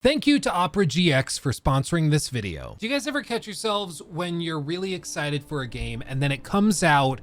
Thank you to Opera GX for sponsoring this video. Do you guys ever catch yourselves when you're really excited for a game and then it comes out,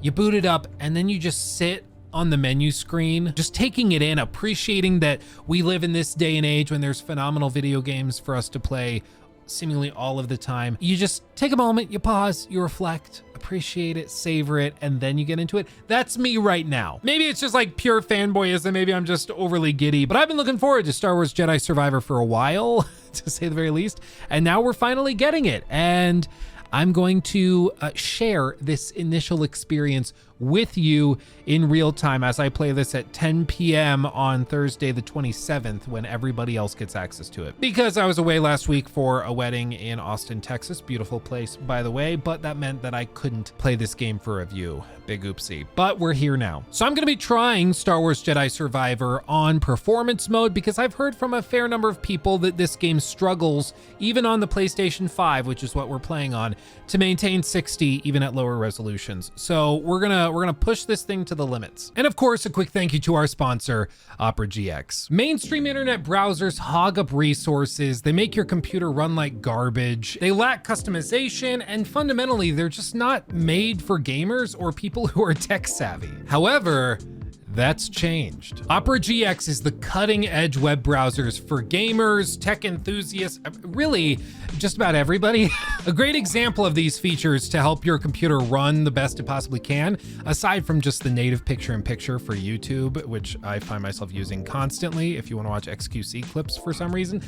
you boot it up, and then you just sit on the menu screen, just taking it in, appreciating that we live in this day and age when there's phenomenal video games for us to play seemingly all of the time. You just take a moment, you pause, you reflect, appreciate it, savor it, and then you get into it. That's me right now. Maybe it's just like pure fanboyism, maybe I'm just overly giddy, but I've been looking forward to Star Wars Jedi Survivor for a while, to say the very least, and now we're finally getting it. And I'm going to share this initial experience with you in real time as I play this at 10 p.m. on Thursday the 27th when everybody else gets access to it. Because I was away last week for a wedding in Austin, Texas. Beautiful place, by the way, but that meant that I couldn't play this game for review. Big oopsie. But we're here now. So I'm going to be trying Star Wars Jedi Survivor on performance mode because I've heard from a fair number of people that this game struggles, even on the PlayStation 5, which is what we're playing on, to maintain 60 even at lower resolutions. So we're gonna push this thing to the limits. And of course, a quick thank you to our sponsor, Opera GX. Mainstream internet browsers hog up resources, they make your computer run like garbage, they lack customization, and fundamentally, they're just not made for gamers or people who are tech savvy. However, that's changed. Opera GX is the cutting edge web browsers for gamers, tech enthusiasts, really just about everybody. A great example of these features to help your computer run the best it possibly can, aside from just the native picture-in-picture for YouTube, which I find myself using constantly if you want to watch XQC clips for some reason.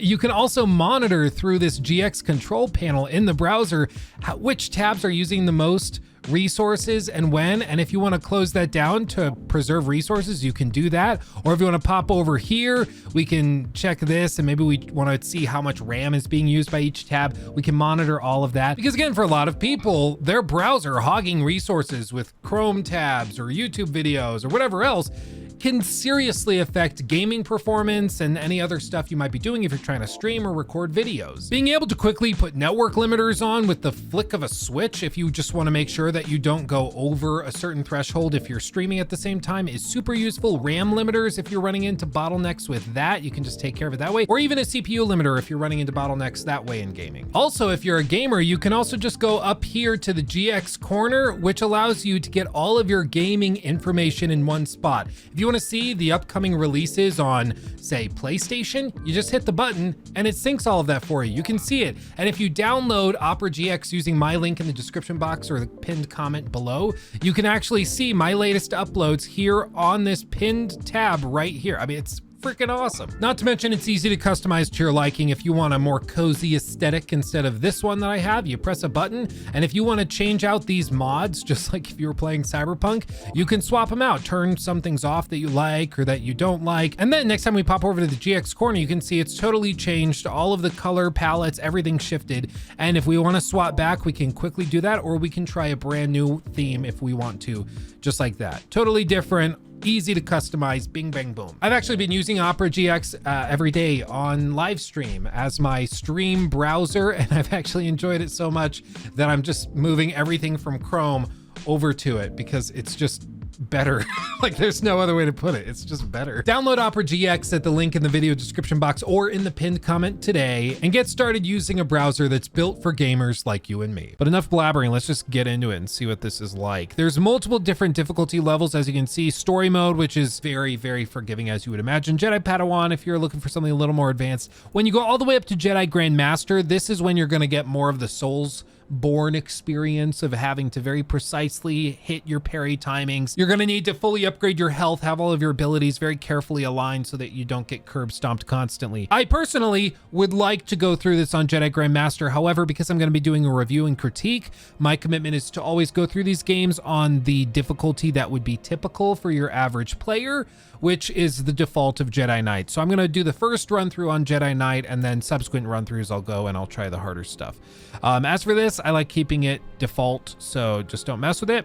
You can also monitor through this GX control panel in the browser which tabs are using the most resources and when, and if you want to close that down to preserve resources, you can do that. Or if you want to pop over here, we can check this, and maybe we want to see how much RAM is being used by each tab. We can monitor all of that, because again, for a lot of people, their browser hogging resources with Chrome tabs or YouTube videos or whatever else can seriously affect gaming performance and any other stuff you might be doing if you're trying to stream or record videos. Being able to quickly put network limiters on with the flick of a switch if you just want to make sure that you don't go over a certain threshold if you're streaming at the same time is super useful. RAM limiters, if you're running into bottlenecks with that, you can just take care of it that way. Or even a CPU limiter if you're running into bottlenecks that way in gaming. Also, if you're a gamer, you can also just go up here to the GX corner, which allows you to get all of your gaming information in one spot. If you want to see the upcoming releases on, say, PlayStation, you just hit the button and it syncs all of that for you. You can see it. And if you download Opera GX using my link in the description box or the pinned comment below, you can actually see my latest uploads here on this pinned tab right here. I mean, it's freaking awesome. Not to mention it's easy to customize to your liking. If you want a more cozy aesthetic instead of this one that I have, you press a button, and if you want to change out these mods, just like if you were playing Cyberpunk, you can swap them out, turn some things off that you like or that you don't like, and then next time we pop over to the GX corner, you can see it's totally changed, all of the color palettes, everything shifted, and if we want to swap back, we can quickly do that, or we can try a brand new theme if we want to, just like that. Totally different, easy to customize, bing, bang, boom. I've actually been using Opera GX every day on live stream as my stream browser, and I've actually enjoyed it so much that I'm just moving everything from Chrome over to it because it's just better. Like, there's no other way to put it. It's just better. Download Opera GX at the link in the video description box or in the pinned comment today and get started using a browser that's built for gamers like you and me. But enough blabbering, let's just get into it and see what this is like. There's multiple different difficulty levels, as you can see. Story mode, which is very, very forgiving, as you would imagine. Jedi Padawan, if you're looking for something a little more advanced. When you go all the way up to Jedi Grandmaster, this is when you're going to get more of the Souls-born experience of having to very precisely hit your parry timings. You're going to need to fully upgrade your health, have all of your abilities very carefully aligned so that you don't get curb stomped constantly. I personally would like to go through this on Jedi Grandmaster. However, because I'm going to be doing a review and critique, my commitment is to always go through these games on the difficulty that would be typical for your average player, which is the default of Jedi Knight. So I'm going to do the first run through on Jedi Knight, and then subsequent run throughs I'll go and I'll try the harder stuff. As for this, I like keeping it default, so just don't mess with it.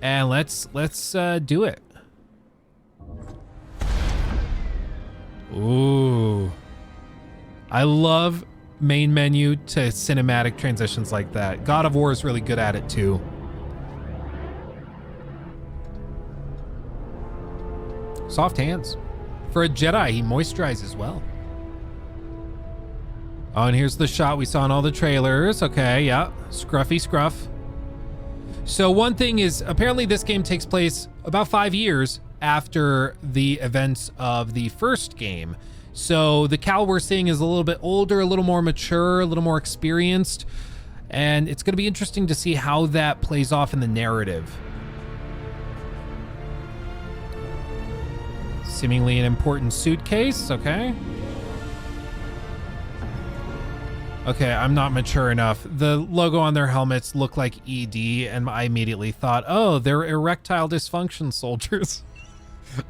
And let's do it. Ooh, I love main menu to cinematic transitions like that. God of War is really good at it too. Soft hands. For a Jedi, he moisturizes well. Oh, and here's the shot we saw in all the trailers. Okay, yeah, scruffy scruff. So one thing is, apparently this game takes place about 5 years after the events of the first game. So the Cal we're seeing is a little bit older, a little more mature, a little more experienced. And it's going to be interesting to see how that plays off in the narrative. Seemingly an important suitcase, okay. Okay, I'm not mature enough. The logo on their helmets look like ED, and I immediately thought, oh, they're erectile dysfunction soldiers.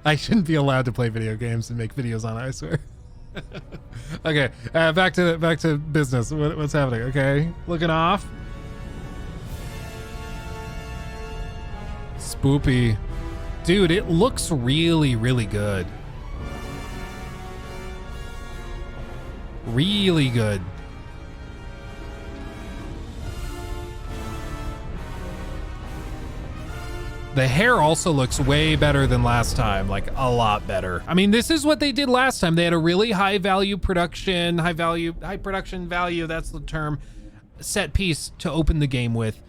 I shouldn't be allowed to play video games and make videos on it, I swear. Okay, back to business. What's happening? Okay, looking off. Spoopy. Dude, it looks really, really good. Really good. The hair also looks way better than last time, like a lot better. I mean, this is what they did last time. They had a really high production value, that's the term, set piece to open the game with.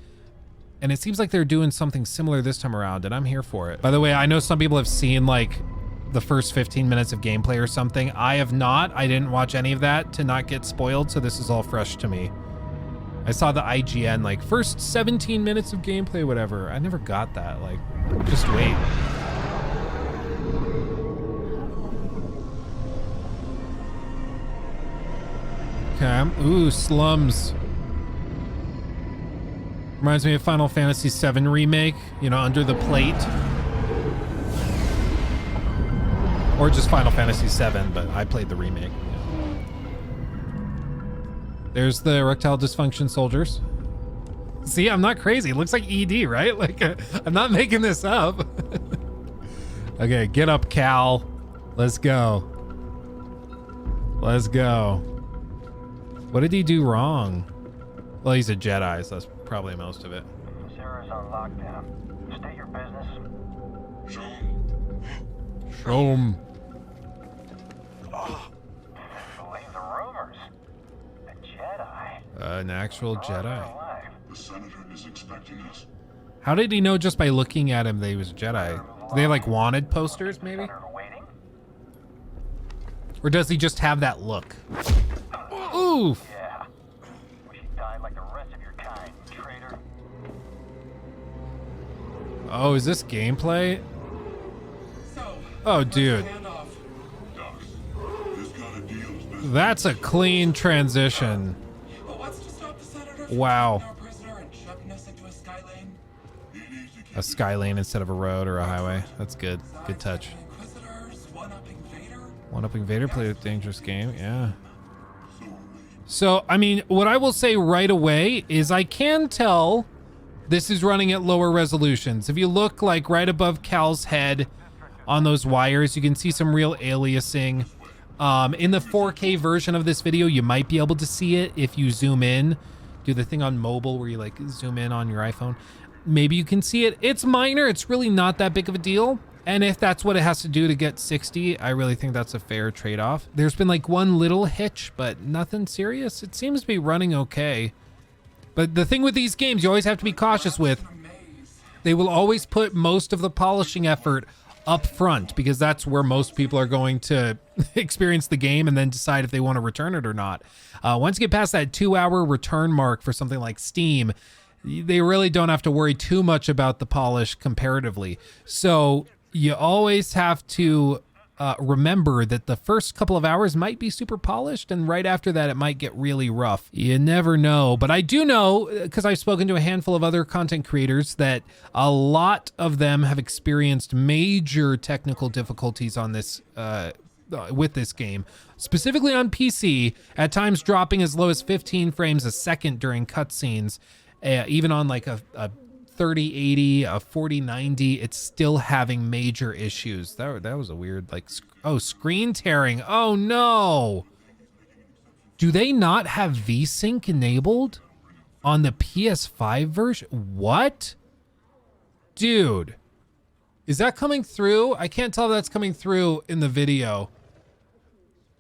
And it seems like they're doing something similar this time around, and I'm here for it. By the way, I know some people have seen like the first 15 minutes of gameplay or something. I have not. I didn't watch any of that to not get spoiled, so this is all fresh to me. I saw the IGN, like, first 17 minutes of gameplay, whatever. I never got that. Like, just wait. Okay. Ooh, slums. Reminds me of Final Fantasy VII Remake, you know, Under the Plate. Or just Final Fantasy VII, but I played the remake. There's the erectile dysfunction soldiers. See, I'm not crazy. It looks like ED, right? Like, I'm not making this up. Okay, get up, Cal. Let's go. Let's go. What did he do wrong? Well, he's a Jedi, so that's probably most of it. Sarah's on lockdown. State your business. Show him. Believe the rumors. A Jedi. An actual Jedi. The senator is expecting us. How did he know just by looking at him that he was a Jedi? Do they have like wanted posters, maybe? Or does he just have that look? Oof. Yeah. Wish you died like the rest of your kind, traitor. Oh, is this gameplay? Oh, dude. That's a clean transition. Wow. A sky lane instead of a road or a highway. That's good. Good touch. One-upping Vader, played a dangerous game. Yeah. So, I mean, what I will say right away is I can tell this is running at lower resolutions. If you look like right above Cal's head on those wires, you can see some real aliasing. In the 4K version of this video, you might be able to see it if you zoom in. Do the thing on mobile where you like zoom in on your iPhone. Maybe you can see it. It's minor. It's really not that big of a deal. And if that's what it has to do to get 60, I really think that's a fair trade-off. There's been like one little hitch, but nothing serious. It seems to be running okay. But the thing with these games, you always have to be cautious with. They will always put most of the polishing effort up front because that's where most people are going to experience the game and then decide if they want to return it or not. Once you get past that 2-hour return mark for something like Steam, they really don't have to worry too much about the polish comparatively. So you always have to remember that the first couple of hours might be super polished, and right after that, it might get really rough. You never know. But I do know, because I've spoken to a handful of other content creators, that a lot of them have experienced major technical difficulties on this with this game, specifically on PC, at times dropping as low as 15 frames a second during cutscenes, even on like a 3080, a 4090, it's still having major issues. That was a weird, like, oh, screen tearing. Oh no. Do they not have VSync enabled on the PS5 version? What? Dude, is that coming through? I can't tell if that's coming through in the video.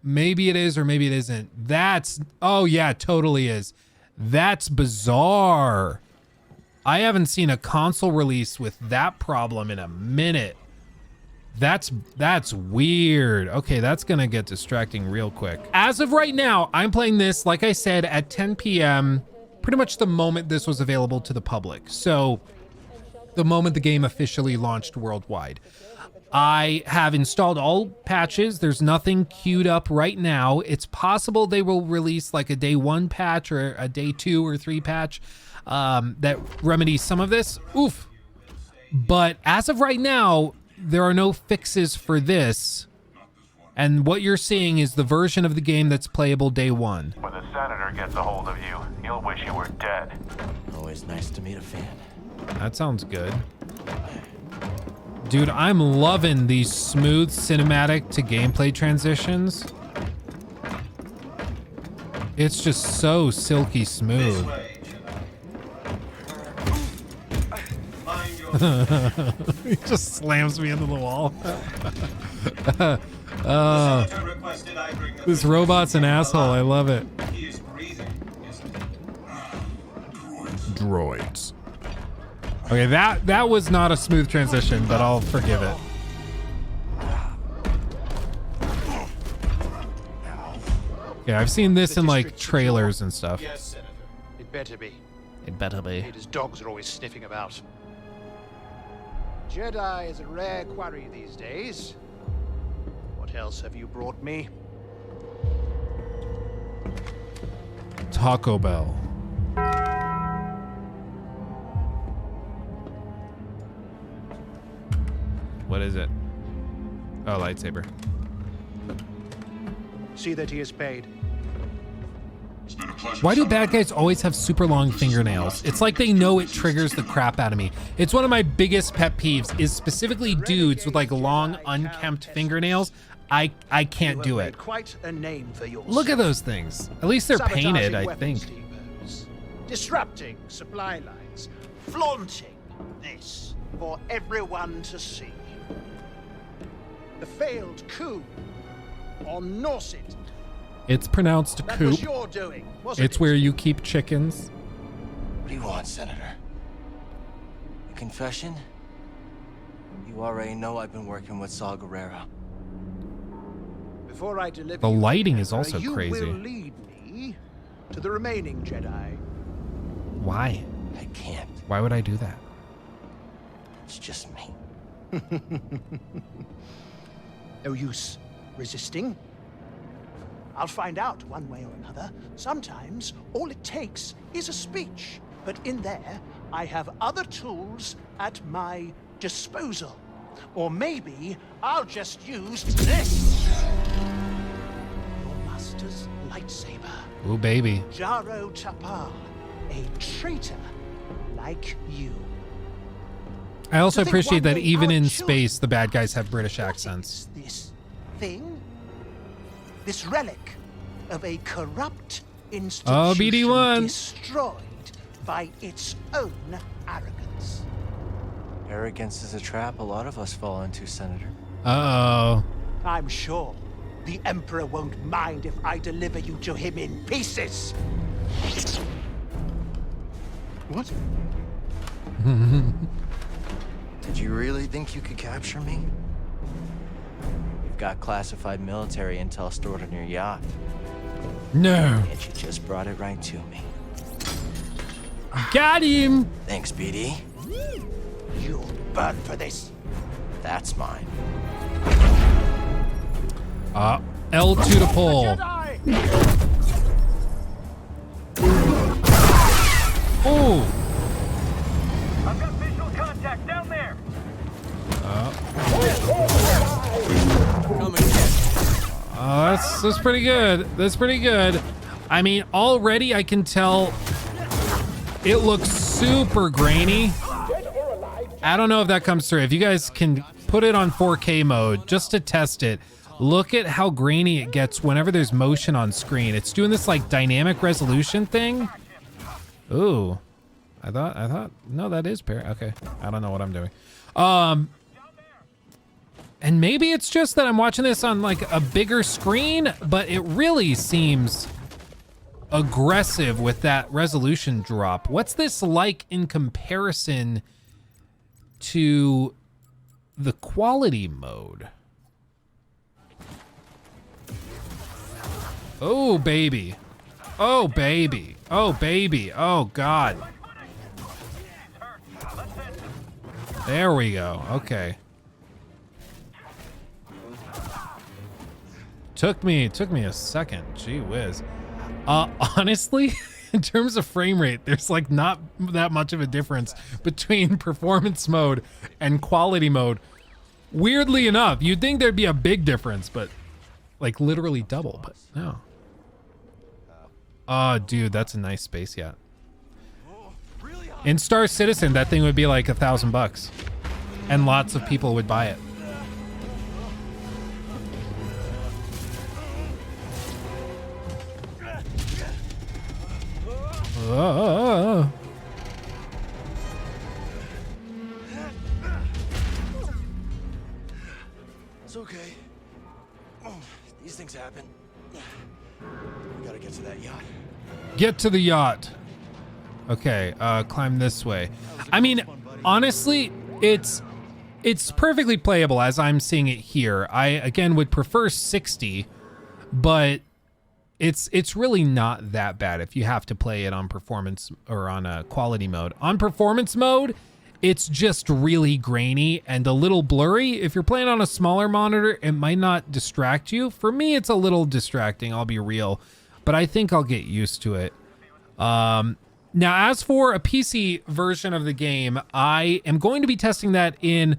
Maybe it is or maybe it isn't. That's, oh yeah, it totally is. That's bizarre. I haven't seen a console release with that problem in a minute. That's weird. Okay, that's gonna get distracting real quick. As of right now, I'm playing this, like I said, at 10 p.m. pretty much the moment this was available to the public. So the moment the game officially launched worldwide. I have installed all patches. There's nothing queued up right now. It's possible they will release like a day 1 patch or a day 2 or 3 patch that remedies some of this. Oof. But as of right now, there are no fixes for this. And what you're seeing is the version of the game that's playable day 1. When the senator gets a hold of you, he'll wish you were dead. Always nice to meet a fan. That sounds good. Dude, I'm loving these smooth cinematic to gameplay transitions. It's just so silky smooth. He just slams me into the wall. This robot's an asshole. I love it. Droids. Okay, that was not a smooth transition, but I'll forgive it. Yeah, I've seen this in like trailers and stuff. Yes, Senator. It better be. It better be. His dogs are always sniffing about. Jedi is a rare quarry these days. What else have you brought me? Taco Bell. What is it? Oh, lightsaber. See that he is paid. It's been a pleasure. Why do Senator. bad guys always have super long fingernails? It's like they know it triggers the crap out of me. It's one of my biggest pet peeves is specifically dudes with like long unkempt fingernails. I can't do it. Quite a name for yourself. Look at those things. At least they're painted, I think. Depots, disrupting supply lines, flaunting this for everyone to see. The failed coup on Norset. It's pronounced That coop. was your doing, wasn't It's it? where you keep chickens. What do you want, Senator? A confession? You already know I've been working with Saw Gerrera. Before I deliver The you, lighting is Emperor, also you crazy. will lead me to the remaining Jedi. Why? I can't. Why would I do that? It's just me. No use resisting. I'll find out one way or another. Sometimes all it takes is a speech. But in there, I have other tools at my disposal. Or maybe I'll just use this. Your master's lightsaber. Ooh, baby. Jaro Tapal, a traitor like you. I also To think appreciate one that day even our in children- space, the bad guys have British What accents. is this thing? This relic of a corrupt institution Oh, BD1. destroyed by its own arrogance. Arrogance is a trap a lot of us fall into, Senator. Uh-oh. I'm sure the Emperor won't mind if I deliver you to him in pieces. What? Did you really think you could capture me? You've got classified military intel stored on your yacht, No. and you just brought it right to me. Got him. Thanks, BD. You'll burn for this. That's mine. L2 to pull. Jedi! Oh. I've got visual contact down there. That's pretty good. That's pretty good. I mean, already I can tell it looks super grainy. I don't know if that comes through. If you guys can put it on 4K mode just to test it, look at how grainy it gets whenever there's motion on screen. It's doing this like dynamic resolution thing. Ooh, I thought, no, that is okay. I don't know what I'm doing. And maybe it's just that I'm watching this on like a bigger screen, but it really seems aggressive with that resolution drop. What's this like in comparison to the quality mode? Oh, baby. Oh, baby. Oh, baby. Oh, God. There we go. Okay. Took me a second. Gee whiz. Honestly, in terms of frame rate, there's like not that much of a difference between performance mode and quality mode. Weirdly enough, you'd think there'd be a big difference, but like literally double, but no. Oh, dude, that's a nice space yacht. In Star Citizen, that thing would be like $1,000 and lots of people would buy it. It's okay. These things happen. We gotta get to that yacht. Get to the yacht. Okay, climb this way. I mean, honestly, it's perfectly playable as I'm seeing it here. I, again, would prefer 60, but it's really not that bad if you have to play it on performance or on a quality mode. On performance mode, it's just really grainy and a little blurry. If you're playing on a smaller monitor, it might not distract you. For me, it's a little distracting, I'll be real, but I think I'll get used to it. Now, as for a PC version of the game, I am going to be testing that in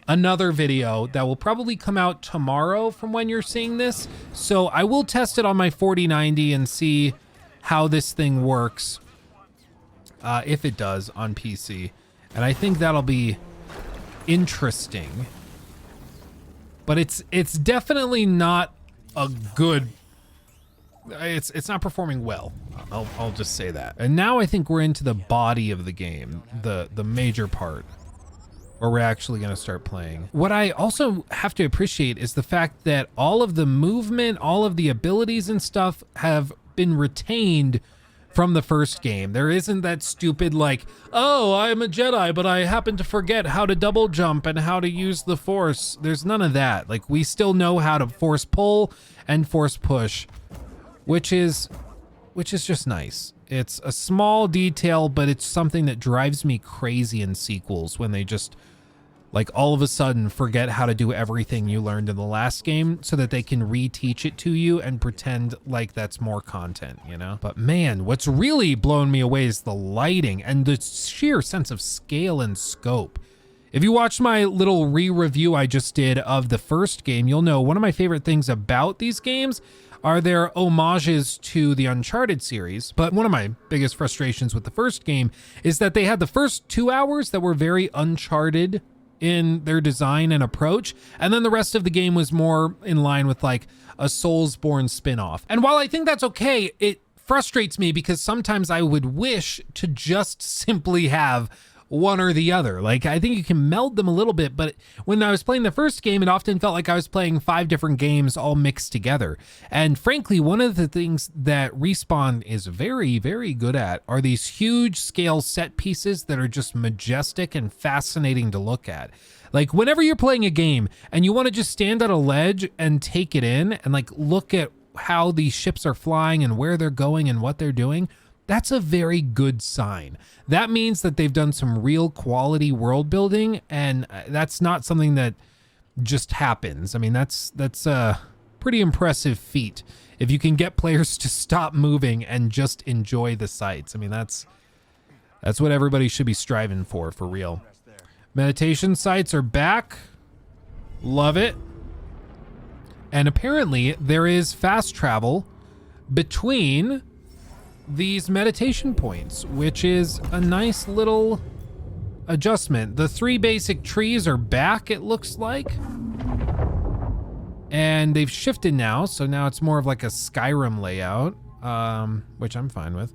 another video that will probably come out tomorrow from when you're seeing this. So I will test it on my 4090 and see how this thing works, if it does on PC. And I think that'll be interesting. But it's definitely not a good... It's not performing well. I'll just say that. And now I think we're into the body of the game, the major part, where we're actually going to start playing. What I also have to appreciate is the fact that all of the movement, all of the abilities and stuff have been retained from the first game. There isn't that stupid like, oh, I'm a Jedi, but I happen to forget how to double jump and how to use the Force. There's none of that. Like, we still know how to force pull and force push, which is just nice. It's a small detail, but it's something that drives me crazy in sequels when they just, like, all of a sudden forget how to do everything you learned in the last game so that they can reteach it to you and pretend like that's more content, you know? But man, what's really blown me away is the lighting and the sheer sense of scale and scope. If you watched my little re-review I just did of the first game, you'll know one of my favorite things about these games are their homages to the Uncharted series. But one of my biggest frustrations with the first game is that they had the first 2 hours that were very Uncharted in their design and approach, and then the rest of the game was more in line with like a Soulsborne spin-off. And while I think that's okay, it frustrates me because sometimes I would wish to just simply have one or the other. Like, I think you can meld them a little bit, but when I was playing the first game, it often felt like I was playing 5 different games all mixed together. And frankly, one of the things that Respawn is very, very good at are these huge scale set pieces that are just majestic and fascinating to look at. Like, whenever you're playing a game and you want to just stand at a ledge and take it in and like look at how these ships are flying and where they're going and what they're doing, that's a very good sign. That means that they've done some real quality world building, and that's not something that just happens. I mean, that's a pretty impressive feat if you can get players to stop moving and just enjoy the sights. I mean, that's what everybody should be striving for real. Meditation sites are back. Love it. And apparently there is fast travel between these meditation points, which is a nice little adjustment. The 3 basic trees are back, it looks like. And they've shifted now, so now it's more of like a Skyrim layout, which I'm fine with.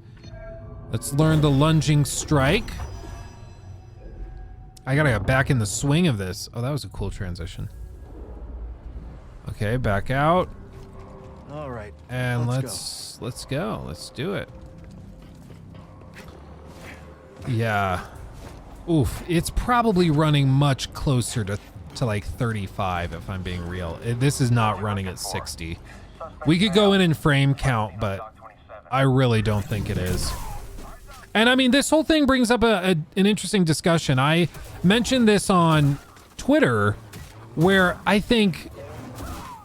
Let's learn the lunging strike. I gotta get back in the swing of this. Oh, that was a cool transition. Okay, back out. All right. And let's go. Let's do it. Yeah. Oof. It's probably running much closer to like 35 if I'm being real. This is not running at 60. We could go in and frame count, but I really don't think it is. And I mean, this whole thing brings up an interesting discussion. I mentioned this on Twitter, where I think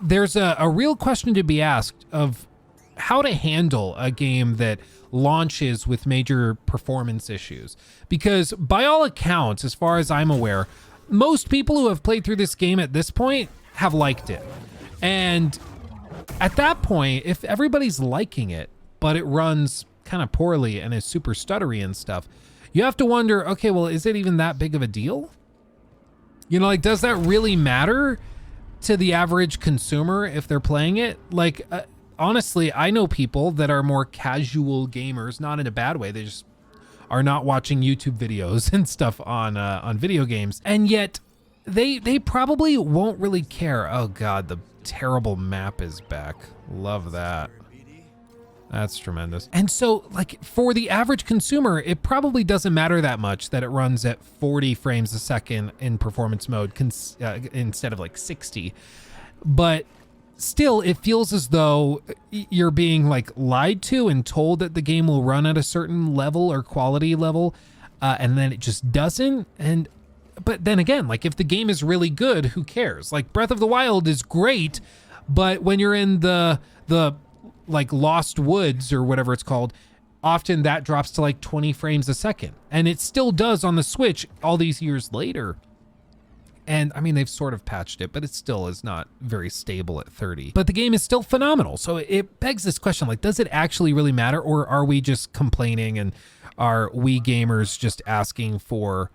there's a real question to be asked of how to handle a game that launches with major performance issues. Because by all accounts, as far as I'm aware, most people who have played through this game at this point have liked it. And at that point, if everybody's liking it, but it runs kind of poorly and is super stuttery and stuff, you have to wonder, okay, well, is it even that big of a deal? You know, like, does that really matter to the average consumer if they're playing it? Like, honestly, I know people that are more casual gamers, not in a bad way. They just are not watching YouTube videos and stuff on video games, and yet they probably won't really care. Oh God, the terrible map is back. Love that. That's tremendous. And so, like, for the average consumer, it probably doesn't matter that much that it runs at 40 frames a second in performance mode instead of like 60. But still, it feels as though you're being like lied to and told that the game will run at a certain level or quality level, and then it just doesn't. But then again, like, if the game is really good, who cares? Like, Breath of the Wild is great, but when you're in the like Lost Woods or whatever it's called, often that drops to like 20 frames a second, and it still does on the Switch all these years later. And I mean, they've sort of patched it, but it still is not very stable at 30. But the game is still phenomenal. So it begs this question, like, does it actually really matter, or are we just complaining, and are we gamers just asking for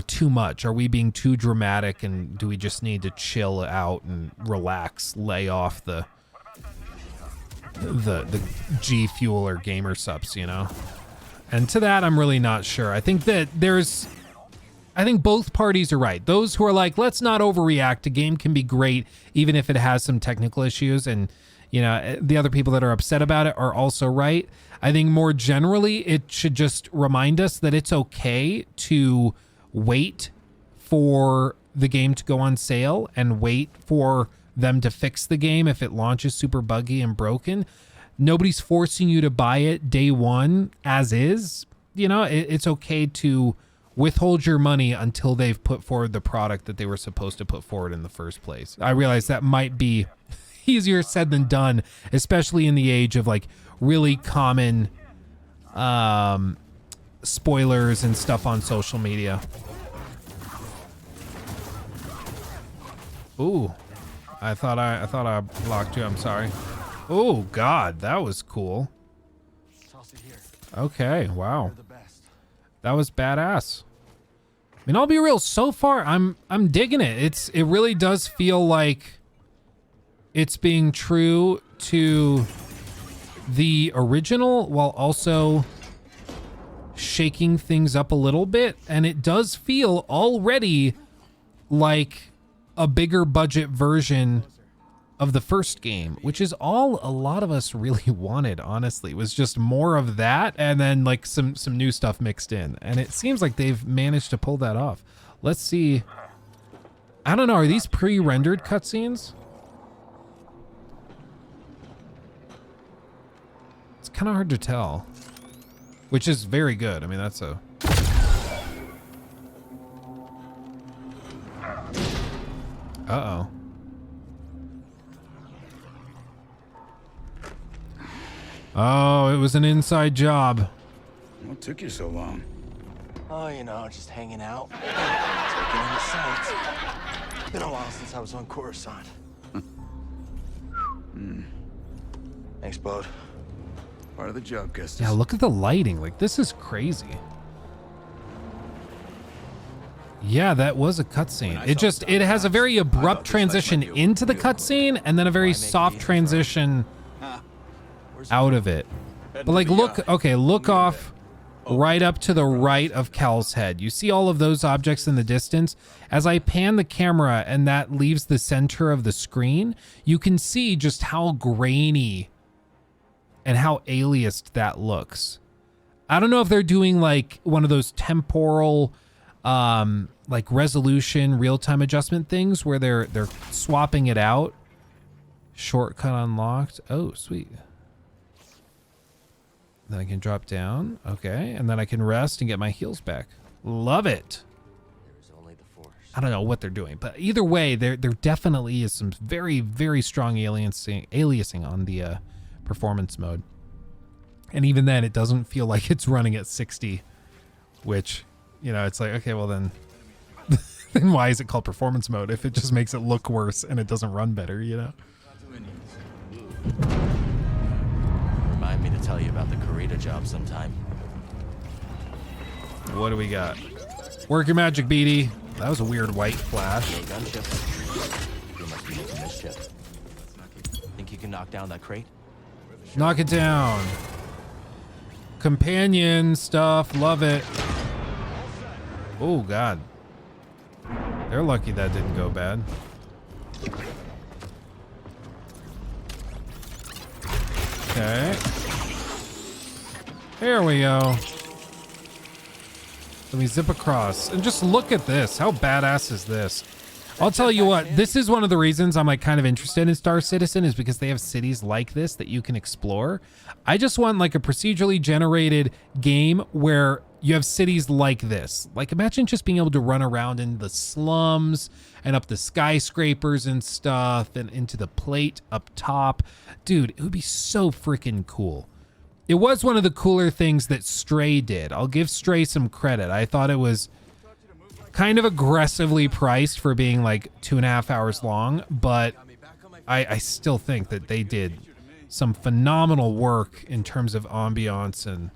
too much? Are we being too dramatic, and do we just need to chill out and relax, lay off the G Fuel or gamer subs, you know? And to that, I'm really not sure. I think both parties are right. Those who are like, let's not overreact. A game can be great even if it has some technical issues, and you know, the other people that are upset about it are also right. I think more generally, it should just remind us that it's okay to wait for the game to go on sale and wait for them to fix the game if it launches super buggy and broken. Nobody's forcing you to buy it day one as is. You know, it's okay to withhold your money until they've put forward the product that they were supposed to put forward in the first place. I realize that might be easier said than done, especially in the age of like really common spoilers and stuff on social media. Ooh, I thought I blocked you. I'm sorry. Oh God, that was cool. Okay, wow. That was badass. I mean, I'll be real, so far I'm digging it. It really does feel like it's being true to the original while also shaking things up a little bit, and it does feel already like a bigger budget version of the first game, which is all a lot of us really wanted, honestly. It was just more of that and then like some new stuff mixed in, and it seems like they've managed to pull that off. Let's see. I don't know, are these pre-rendered cutscenes? It's kind of hard to tell, which is very good. I mean, that's a... Uh-oh. Oh, it was an inside job. What took you so long? Oh, you know, just hanging out. Taking in the sights. It's been a while since I was on Coruscant. Thanks, bud. Part of the job, Kestis. Yeah, look at the lighting. Like, this is crazy. Yeah, that was a cutscene. It has a very abrupt transition into the cutscene and then a very soft transition out of it. But like, look off right up to the right of Cal's head. You see all of those objects in the distance? As I pan the camera and that leaves the center of the screen, you can see just how grainy and how aliased that looks. I don't know if they're doing like one of those temporal like resolution real-time adjustment things where they're swapping it out. Shortcut unlocked. Oh, sweet. Then I can drop down. Okay, and then I can rest and get my heals back. Love it. There's only the Force. I don't know what they're doing, but either way, there definitely is some very, very strong aliasing on the performance mode. And even then, it doesn't feel like it's running at 60, which, you know, it's like, okay, well then, then why is it called performance mode if it just makes it look worse and it doesn't run better, you know? Remind me to tell you about the Corita job sometime. What do we got? Work your magic, BD. That was a weird white flash. No gunship. You must be making mischief. Think you can knock down that crate? Knock it down. Companion stuff. Love it. Oh, God. They're lucky that didn't go bad. Okay. There we go. Let me zip across and just look at this. How badass is this? I'll tell you what, this is one of the reasons I'm like kind of interested in Star Citizen, is because they have cities like this that you can explore. I just want like a procedurally generated game where you have cities like this. Like imagine just being able to run around in the slums and up the skyscrapers and stuff and into the plate up top. Dude, it would be so freaking cool. It was one of the cooler things that Stray did. I'll give Stray some credit. I thought it was kind of aggressively priced for being like 2.5 hours long, but I still think that they did some phenomenal work in terms of ambiance and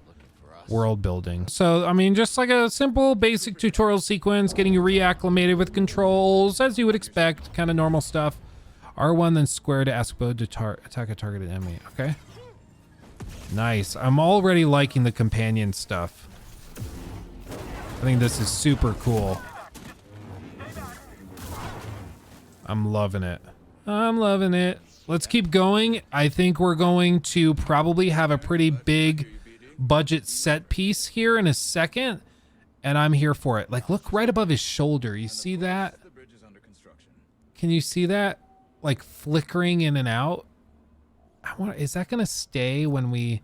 world building. So, I mean, just like a simple basic tutorial sequence, getting you reacclimated with controls, as you would expect, kind of normal stuff. R1, then square to ask bow to attack a targeted enemy. Okay. Nice. I'm already liking the companion stuff. I think this is super cool. I'm loving it. I'm loving it. Let's keep going. I think we're going to probably have a pretty big budget set piece here in a second, and I'm here for it. Like, look right above his shoulder. You see that? Can you see that? Like flickering in and out. Is that gonna stay when we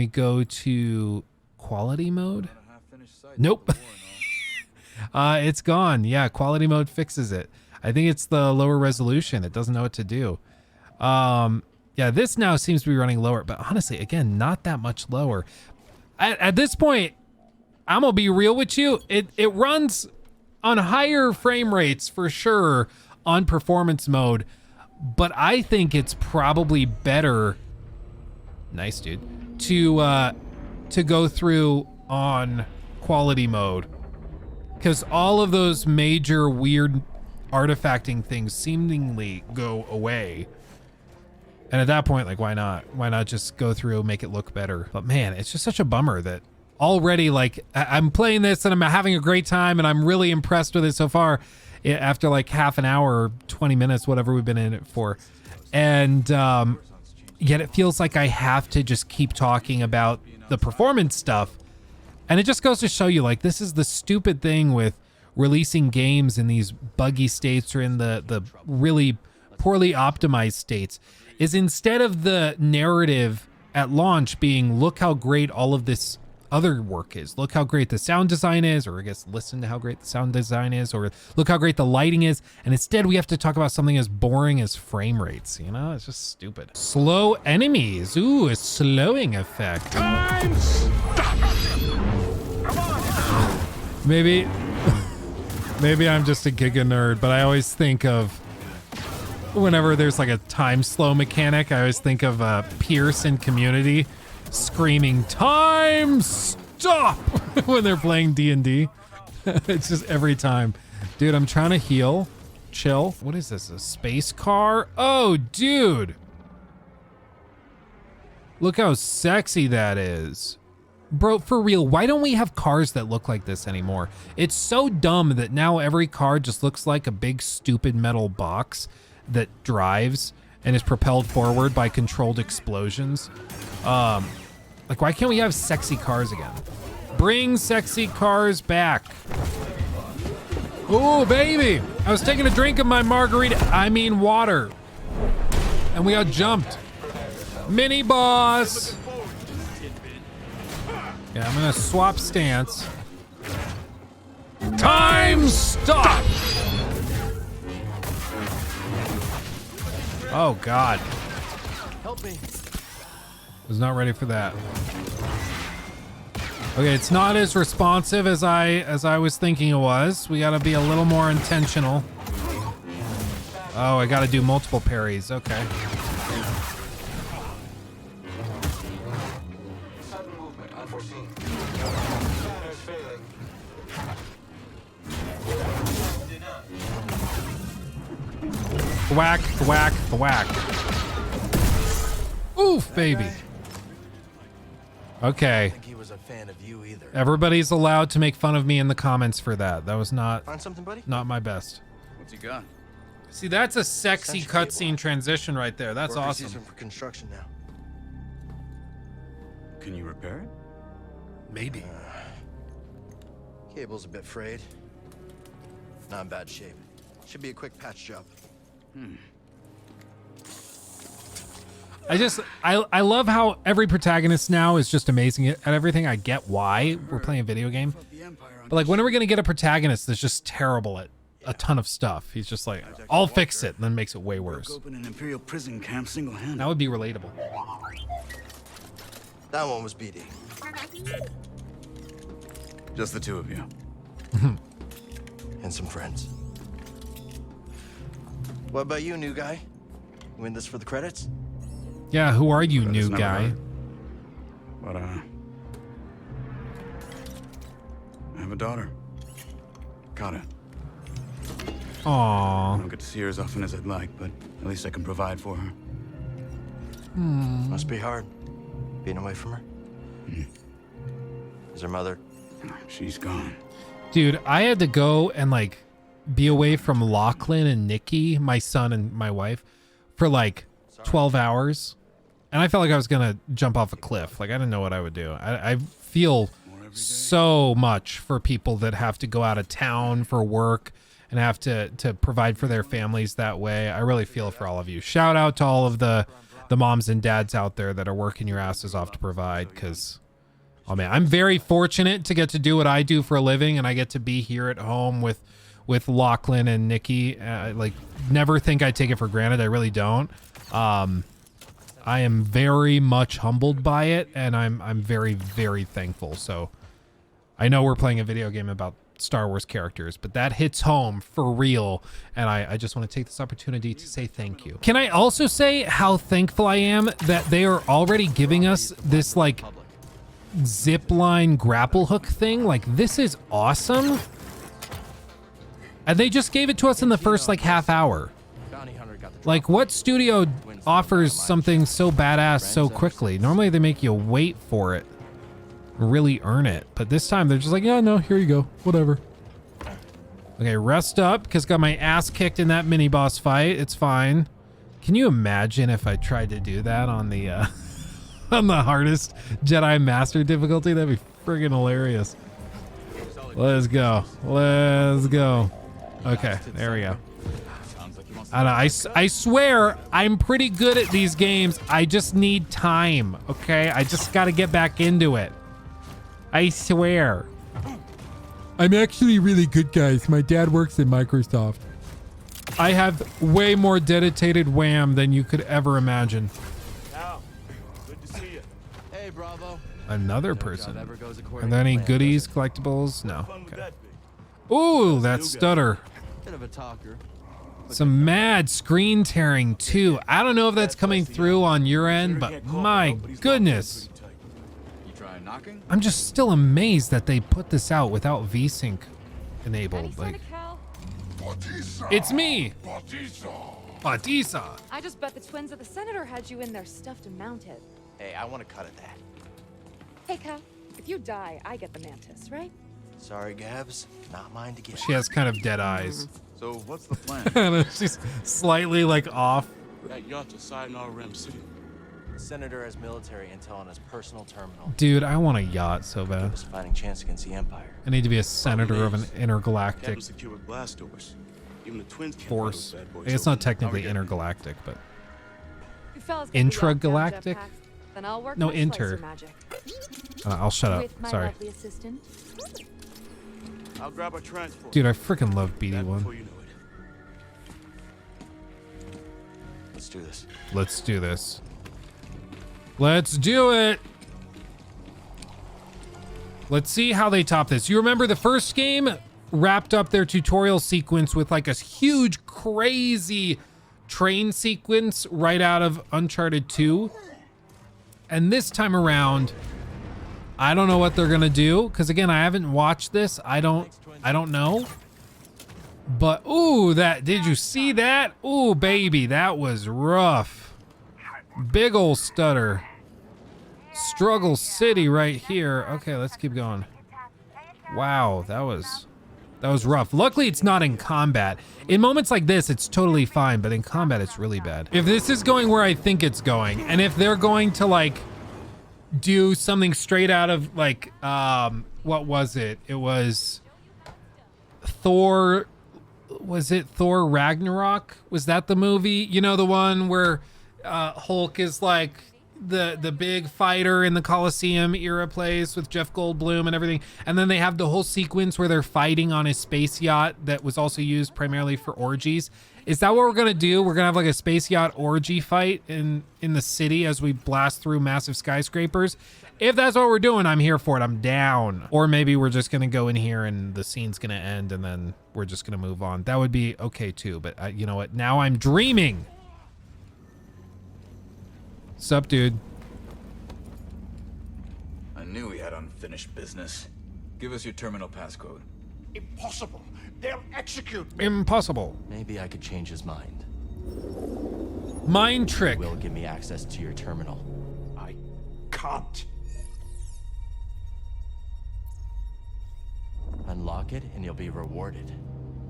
go to quality mode? Nope. It's gone. Yeah, quality mode fixes it. I think it's the lower resolution. It doesn't know what to do. Yeah, this now seems to be running lower, but honestly, again, not that much lower. At this point, I'm gonna be real with you. It runs on higher frame rates for sure on performance mode, but I think it's probably better. Nice, dude. To go through on quality mode, because all of those major weird artifacting things seemingly go away. And at that point, like, why not? Why not just go through, make it look better? But man, it's just such a bummer that already, like, I'm playing this and I'm having a great time and I'm really impressed with it so far after like half an hour or 20 minutes, whatever we've been in it for. And yet it feels like I have to just keep talking about the performance stuff. And it just goes to show you, like, this is the stupid thing with releasing games in these buggy states or in the really poorly optimized states, is instead of the narrative at launch being, look how great all of this other work is, look how great the sound design is, or I guess listen to how great the sound design is, or look how great the lighting is, and instead we have to talk about something as boring as frame rates, you know? It's just stupid. Slow enemies. Ooh, a slowing effect. Maybe I'm just a Giga nerd, but I always think of, whenever there's like a time slow mechanic, I always think of Pierce in Community screaming time stop when they're playing D&D. It's just every time. Dude, I'm trying to heal. Chill. What is this, a space car? Oh, dude. Look how sexy that is. Bro, for real, why don't we have cars that look like this anymore? It's so dumb that now every car just looks like a big stupid metal box that drives and is propelled forward by controlled explosions. Like, why can't we have sexy cars again? Bring sexy cars back. Oh, baby. I was taking a drink of my margarita, water. And we got jumped. Mini boss. Yeah, I'm gonna swap stance. Time stop! Oh God. Help me. Was not ready for that. Okay, it's not as responsive as I was thinking it was. We gotta be a little more intentional. Oh, I gotta do multiple parries. Okay. Whack, whack, whack. Oof, baby. Okay. I think he was a fan of you either. Everybody's allowed to make fun of me in the comments for that. That was not Find something, buddy? not my best. What's he got? See, that's a sexy Central cutscene cable. transition right there. That's Workers awesome. use them for construction now. Can you repair it? Maybe. Cable's a bit frayed. Not in bad shape. Should be a quick patch job. I love how every protagonist now is just amazing at everything. I get why we're playing a video game. But like, when are we gonna get a protagonist that's just terrible at a ton of stuff? He's just like, I'll fix it, and then makes it way worse. Open an Imperial prison camp single-handed. That would be relatable. That one was BD. Just the two of you. And some friends. What about you, new guy? You in this for the credits? Yeah, who are you, That new is never guy? hurt. But I have a daughter. Kata. I Aww. don't get to see her as often as I'd like, but at least I can provide for her. Must be hard, being away from her. Is her mother? She's gone. Dude, I had to go and like be away from Lachlan and Nikki, my son and my wife, for like 12 hours. And I felt like I was gonna jump off a cliff. Like, I didn't know what I would do. I feel so much for people that have to go out of town for work and have to provide for their families that way. I really feel for all of you. Shout out to all of the moms and dads out there that are working your asses off to provide, because, oh man, I'm very fortunate to get to do what I do for a living, and I get to be here at home with Lachlan and Nikki. Like, never think I take it for granted. I really don't. I am very much humbled by it, and I'm very, very thankful. So I know we're playing a video game about Star Wars characters, but that hits home for real, and I just want to take this opportunity to say thank you. Can I also say how thankful I am that they are already giving us this like zip line grapple hook thing? Like, this is awesome. And they just gave it to us in the first like half hour. Like, what studio offers something so badass so quickly? Normally they make you wait for it, really earn it. But this time they're just like, yeah, no, here you go, whatever. Okay, rest up, because got my ass kicked in that mini boss fight. It's fine. Can you imagine if I tried to do that on the on the hardest Jedi Master difficulty? That'd be friggin' hilarious. Let's go. Let's go. Okay, there we go. And I swear I'm pretty good at these games. I just need time, okay? I just got to get back into it. I swear. I'm actually really good, guys. My dad works at Microsoft. I have way more dedicated wham than you could ever imagine. Cal, good to see you. Hey, Bravo. Another person. Are there any goodies, collectibles? No. Fun with Okay. that big. Ooh, that stutter. Bit of a talker. Some mad screen tearing too. I don't know if that's coming through on your end, but my goodness. You try knocking? I'm just still amazed that they put this out without VSync enabled. Like, it's me, Batisa. I just bet the twins of the senator had you in there stuffed and mounted. Hey, I want to cut at that. Hey, Cal. If you die, I get the mantis, right? Sorry, Gabs. Not mine to get. She has kind of dead eyes. So what's the plan? She's slightly like off. That yacht to Sayonara Rim City. The Senator has military intel on his personal terminal. Dude, I want a yacht so bad. His fighting chance against the Empire. I need to be a senator of an Captain intergalactic secure with blast doors. Even the twins can't force. fight those bad boys It's not open. technically intergalactic, but You fellas get the yacht down, Intragalactic? jetpacks, Then I'll work No, my inter. slicer magic. I'll shut up. With my Sorry. lovely assistant. I'll grab a transport. Dude, I freaking love That before BD1. you know it. Let's do this. Let's do this. Let's do it. Let's see how they top this. You remember the first game wrapped up their tutorial sequence with like a huge, crazy train sequence right out of Uncharted 2. And this time around, I don't know what they're gonna do, because again, I haven't watched this. I don't know. But ooh, did you see that? Ooh, baby, that was rough. Big ol' stutter. Struggle City right here. Okay, let's keep going. Wow, that was rough. Luckily, it's not in combat. In moments like this, it's totally fine, but in combat, it's really bad. If this is going where I think it's going, and if they're going to like do something straight out of like, what was it? It was Thor. Was it Thor Ragnarok? Was that the movie? You know, the one where Hulk is like the big fighter in the Coliseum era place with Jeff Goldblum and everything. And then they have the whole sequence where they're fighting on a space yacht that was also used primarily for orgies. Is that what we're gonna do? We're gonna have like a space yacht orgy fight in the city as we blast through massive skyscrapers. If that's what we're doing, I'm here for it. I'm down. Or maybe we're just gonna go in here and the scene's gonna end and then we're just gonna move on. That would be okay too, but you know what? Now I'm dreaming. Sup, dude? I knew we had unfinished business. Give us your terminal passcode. Impossible. They'll execute me. Impossible. Maybe I could change his mind. Mind trick. Will give me access to your terminal. I can't. Unlock it and you'll be rewarded.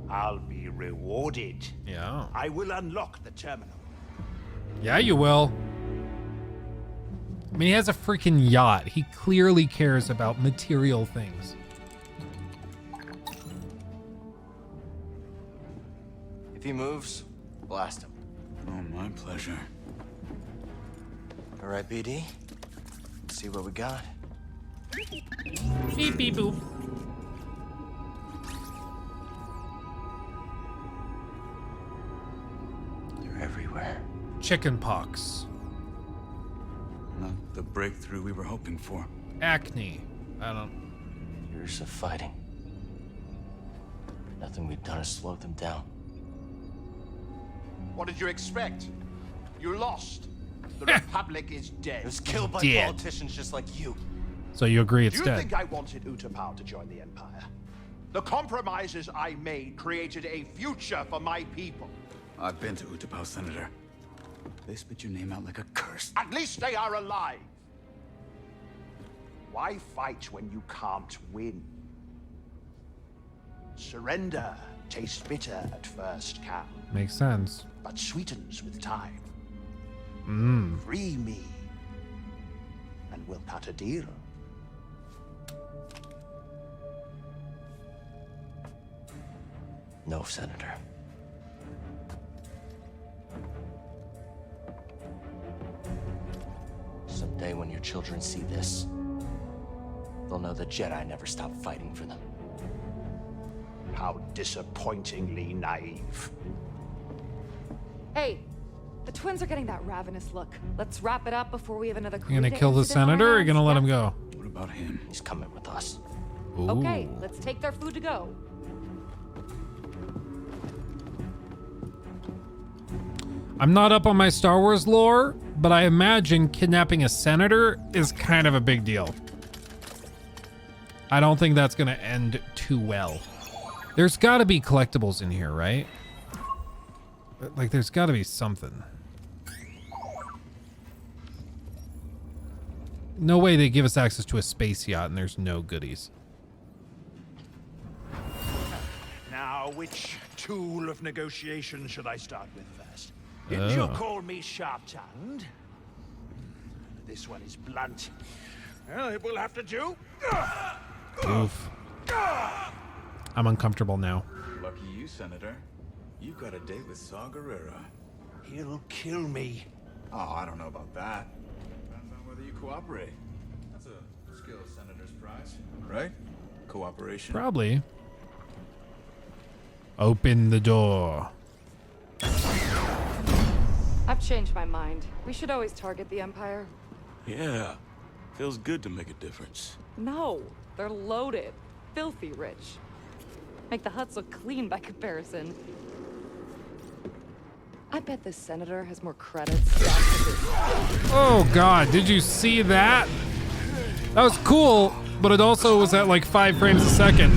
I'll be rewarded. Yeah. I will unlock the terminal. Yeah, you will. I mean, he has a freaking yacht. He clearly cares about material things. If he moves, blast him. Oh, my pleasure. All right, BD. Let's see what we got. Beep, beep, boop. They're everywhere. Chicken pox. Not the breakthrough we were hoping for. Acne. I don't... Years of fighting. Nothing we've done has slowed them down. What did you expect? You lost. The Republic is dead. It was killed by Dead. politicians just like you. So you agree it's Do you dead? think I wanted Utapau to join the Empire? The compromises I made created a future for my people. I've been to Utapau, Senator. They spit your name out like a curse. At least they are alive. Why fight when you can't win? Surrender tastes bitter at first, Cal, Makes sense. but sweetens with time. Mmm. Free me, and we'll cut a deal. No, Senator. Someday when your children see this, they'll know the Jedi never stopped fighting for them. How disappointingly naive. Hey, the twins are getting that ravenous look. Let's wrap it up before we have another You gonna Kurita kill the incident on our senator or you hands, gonna let yeah? him go? What about him? He's coming with us. Ooh. Okay, let's take their food to go. I'm not up on my Star Wars lore, but I imagine kidnapping a senator is kind of a big deal. I don't think that's gonna end too well. There's gotta be collectibles in here, right? Like, there's gotta be something. No way they give us access to a space yacht and there's no goodies. Now, which tool of negotiation should I start with first? Didn't you call me sharp-tongued? This one is blunt. Well, it will have to do. Oof. I'm uncomfortable now. Lucky you, Senator. You've got a date with Saw Gerrera. He'll kill me. Oh, I don't know about that. Depends on whether you cooperate. That's a skill Senator's prize, right? Cooperation. Probably. Open the door. I've changed my mind. We should always target the Empire. Yeah. Feels good to make a difference. No, they're loaded. Filthy rich. Make the huts look clean by comparison. I bet this senator has more credits. Oh god, did you see that? That was cool, but it also was at like 5 frames a second.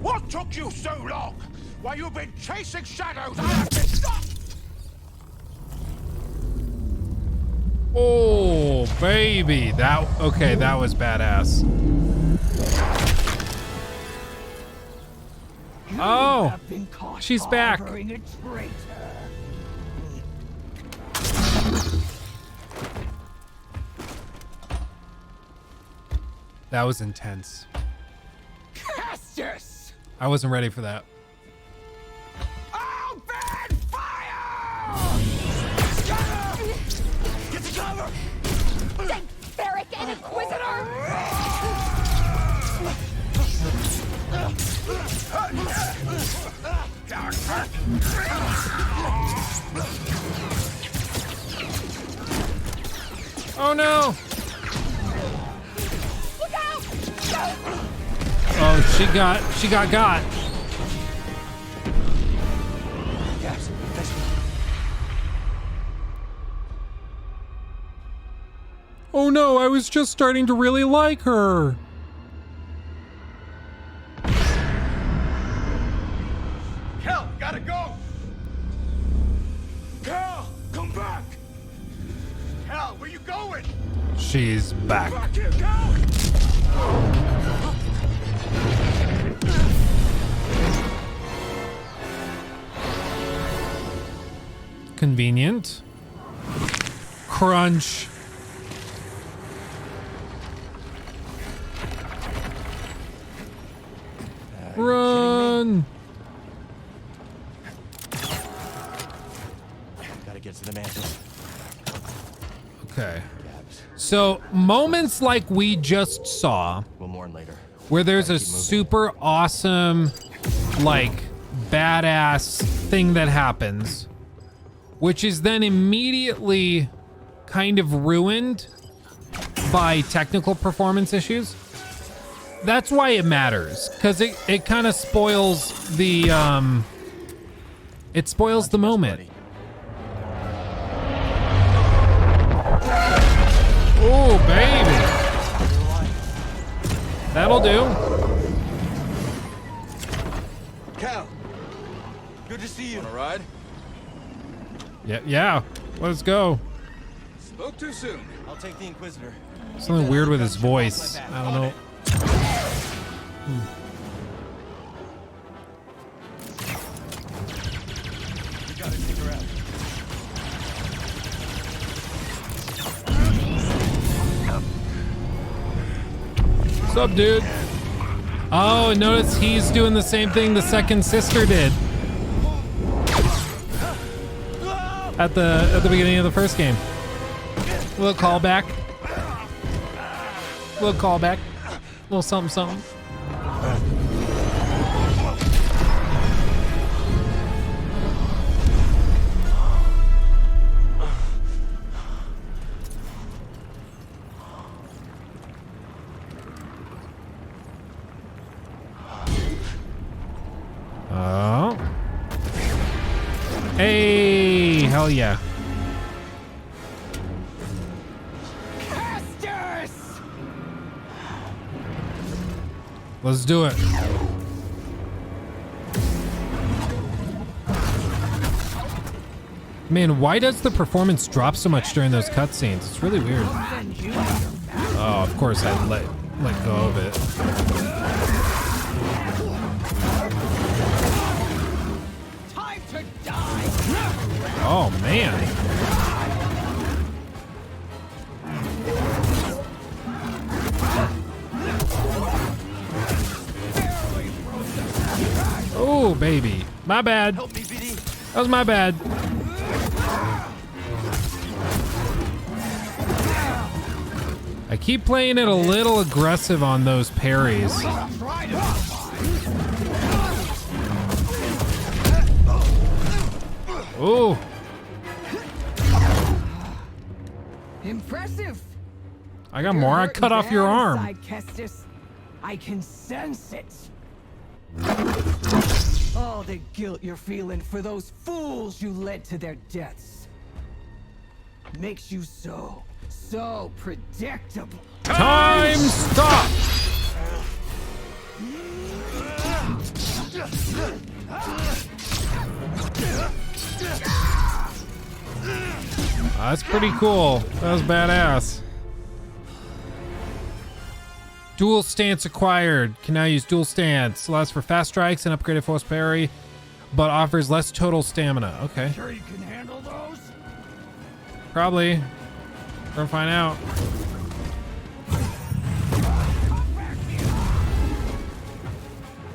What took you so long? While you've been chasing shadows, I have been stopped! Oh, baby. Okay, that was badass. Oh, she's back. That was intense. Kestis! I wasn't ready for that. Open fire! Get to cover! Barrick and Inquisitor! Oh no! Look out! Oh, she got. Yes, that's Oh no, I was just starting to really like her. Cal, gotta go! Cal, come back! Cal, where you going? She's back. Back here, Cal! Convenient. Crunch. Run. gotta get to the mantis. Okay. So moments like we just saw, We'll mourn later. where there's a Gotta keep moving. super awesome, like, badass thing that happens, which is then immediately kind of ruined by technical performance issues. That's why it matters, because it kind of spoils the it spoils the moment. Oh baby, that'll do. Cal, good to see you. Want a ride? Yeah, let's go. Spoke too soon. I'll take the Inquisitor. Something weird with his voice. I don't know. We gotta take her out. What's up, dude? Oh, and notice he's doing the same thing the second sister did at the beginning of the first game. Little callback. Little callback. Little something, something. Oh. Hey, hell yeah. Kestis! Let's do it. Man, why does the performance drop so much during those cutscenes? It's really weird. Oh, of course I let go of it. Time to die. Oh man. Oh baby, my bad. Help me, BD. That was my bad. I keep playing it a little aggressive on those parries. Oh. Impressive. I got more. I cut off your arm. Jedi Kestis. I can sense it. All the guilt you're feeling for those fools you led to their deaths makes you so predictable. Time stop. That's pretty cool. That was badass. Dual stance acquired. Can now use dual stance. Allows for fast strikes and upgraded force parry, but offers less total stamina. Okay. Sure you can handle those? Probably. We're gonna find out.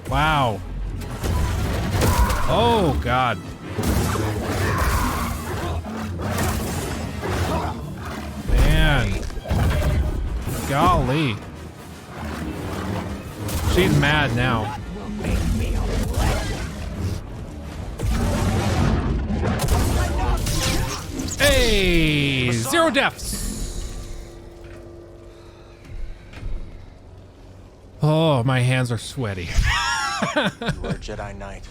Wow. Oh, God. Man. Golly. She's mad now. Hey, 0 deaths. Oh, my hands are sweaty. You were a Jedi Knight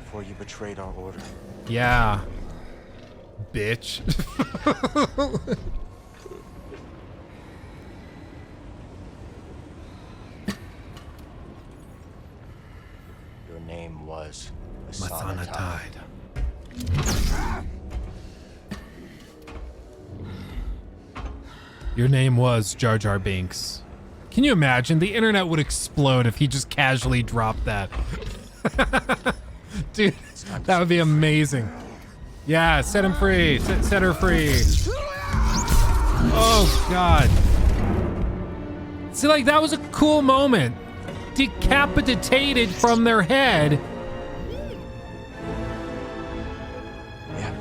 before you betrayed our order. Yeah. Bitch. Your name was Masana Tide. Your name was Jar Jar Binks. Can you imagine? The internet would explode if he just casually dropped that. Dude, that would be amazing. Yeah, set him free. Set her free. Oh, God. See, like, that was a cool moment. Decapitated from their head. Yeah.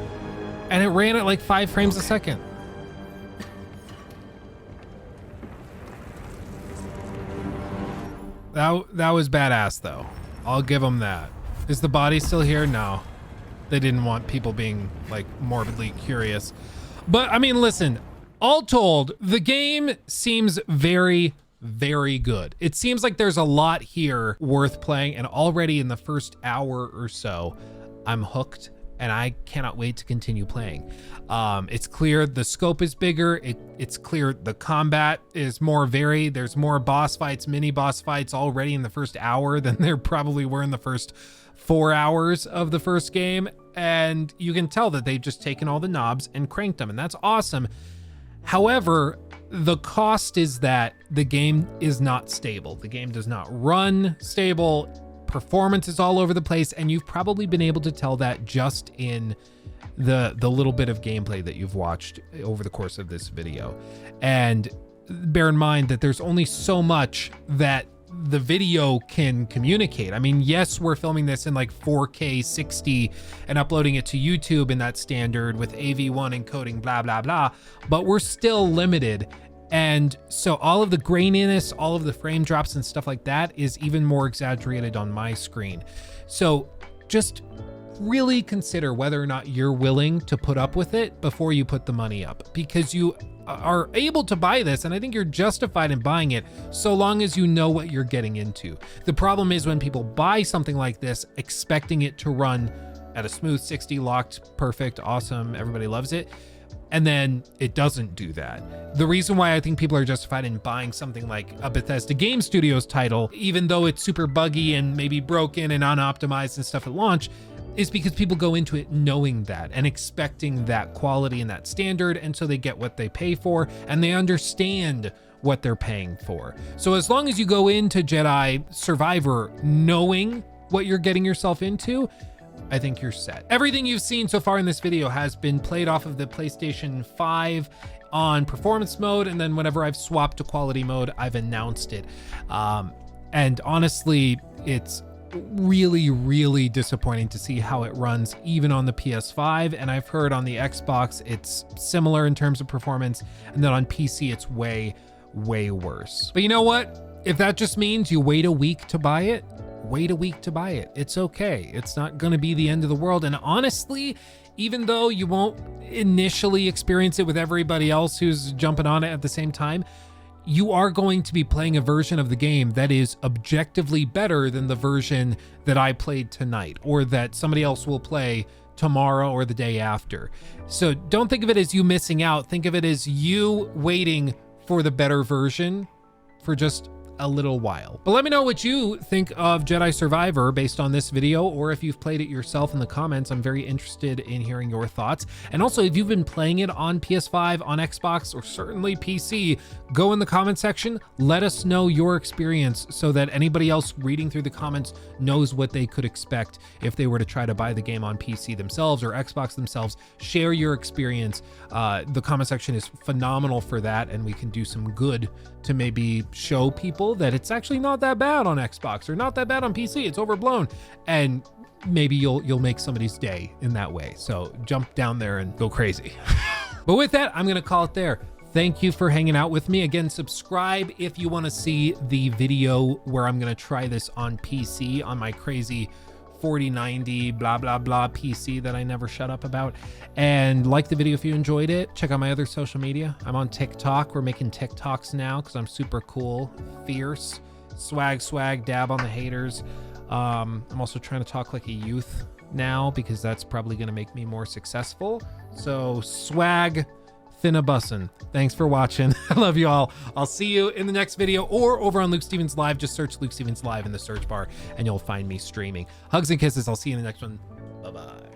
And it ran at like 5 frames a second. That was badass, though. I'll give them that. Is the body still here? No. They didn't want people being, like, morbidly curious. But, I mean, listen. All told, the game seems very, very good. It seems like there's a lot here worth playing, and already in the first hour or so, I'm hooked, and I cannot wait to continue playing. It's clear the scope is bigger. It's clear the combat is more varied. There's more boss fights, mini boss fights already in the first hour than there probably were in the first 4 hours of the first game. And you can tell that they've just taken all the knobs and cranked them, and that's awesome. However, the cost is that the game is not stable. The game does not run stable. Performance is all over the place, and you've probably been able to tell that just in the little bit of gameplay that you've watched over the course of this video. And bear in mind that there's only so much that the video can communicate. I mean, yes, we're filming this in like 4K 60 and uploading it to YouTube in that standard with AV1 encoding, blah, blah, blah, but we're still limited. And so all of the graininess, all of the frame drops and stuff like that is even more exaggerated on my screen. So just really consider whether or not you're willing to put up with it before you put the money up, because you are able to buy this, and I think you're justified in buying it so long as you know what you're getting into. The problem is when people buy something like this expecting it to run at a smooth 60, locked, perfect, awesome, everybody loves it, and then it doesn't do that. The reason why I think people are justified in buying something like a Bethesda Game Studios title, even though it's super buggy and maybe broken and unoptimized and stuff at launch, is because people go into it knowing that and expecting that quality and that standard, and so they get what they pay for and they understand what they're paying for. So as long as you go into Jedi Survivor knowing what you're getting yourself into, I think you're set. Everything you've seen so far in this video has been played off of the PlayStation 5 on performance mode, and then whenever I've swapped to quality mode, I've announced it. And honestly, it's really disappointing to see how it runs even on the PS5, and I've heard on the Xbox it's similar in terms of performance, and then on PC it's way worse. But you know what? If that just means you wait a week to buy it, wait a week to buy it. It's okay. It's not gonna be the end of the world. And honestly, even though you won't initially experience it with everybody else who's jumping on it at the same time, you are going to be playing a version of the game that is objectively better than the version that I played tonight, or that somebody else will play tomorrow or the day after. So don't think of it as you missing out. Think of it as you waiting for the better version for just a little while. But let me know what you think of Jedi Survivor based on this video, or if you've played it yourself in the comments. I'm very interested in hearing your thoughts. And also, if you've been playing it on PS5, on Xbox, or certainly PC, go in the comment section, let us know your experience so that anybody else reading through the comments knows what they could expect if they were to try to buy the game on PC themselves or Xbox themselves. Share your experience. The comment section is phenomenal for that, and we can do some good to maybe show people that it's actually not that bad on Xbox or not that bad on PC. It's overblown, and maybe you'll make somebody's day in that way. So jump down there and go crazy. But with that, I'm gonna call it there. Thank you for hanging out with me. Again, subscribe if you want to see the video where I'm gonna try this on PC on my crazy 4090 blah blah PC that I never shut up about. And like the video if you enjoyed it. Check out my other social media. I'm on TikTok. We're making TikToks now because I'm super cool, fierce, swag, dab on the haters. I'm also trying to talk like a youth now because that's probably going to make me more successful. So swag Bussin'. Thanks for watching. I love you all. I'll see you in the next video or over on Luke Stevens Live. Just search Luke Stevens Live in the search bar and you'll find me streaming. Hugs and kisses. I'll see you in the next one. Bye-bye.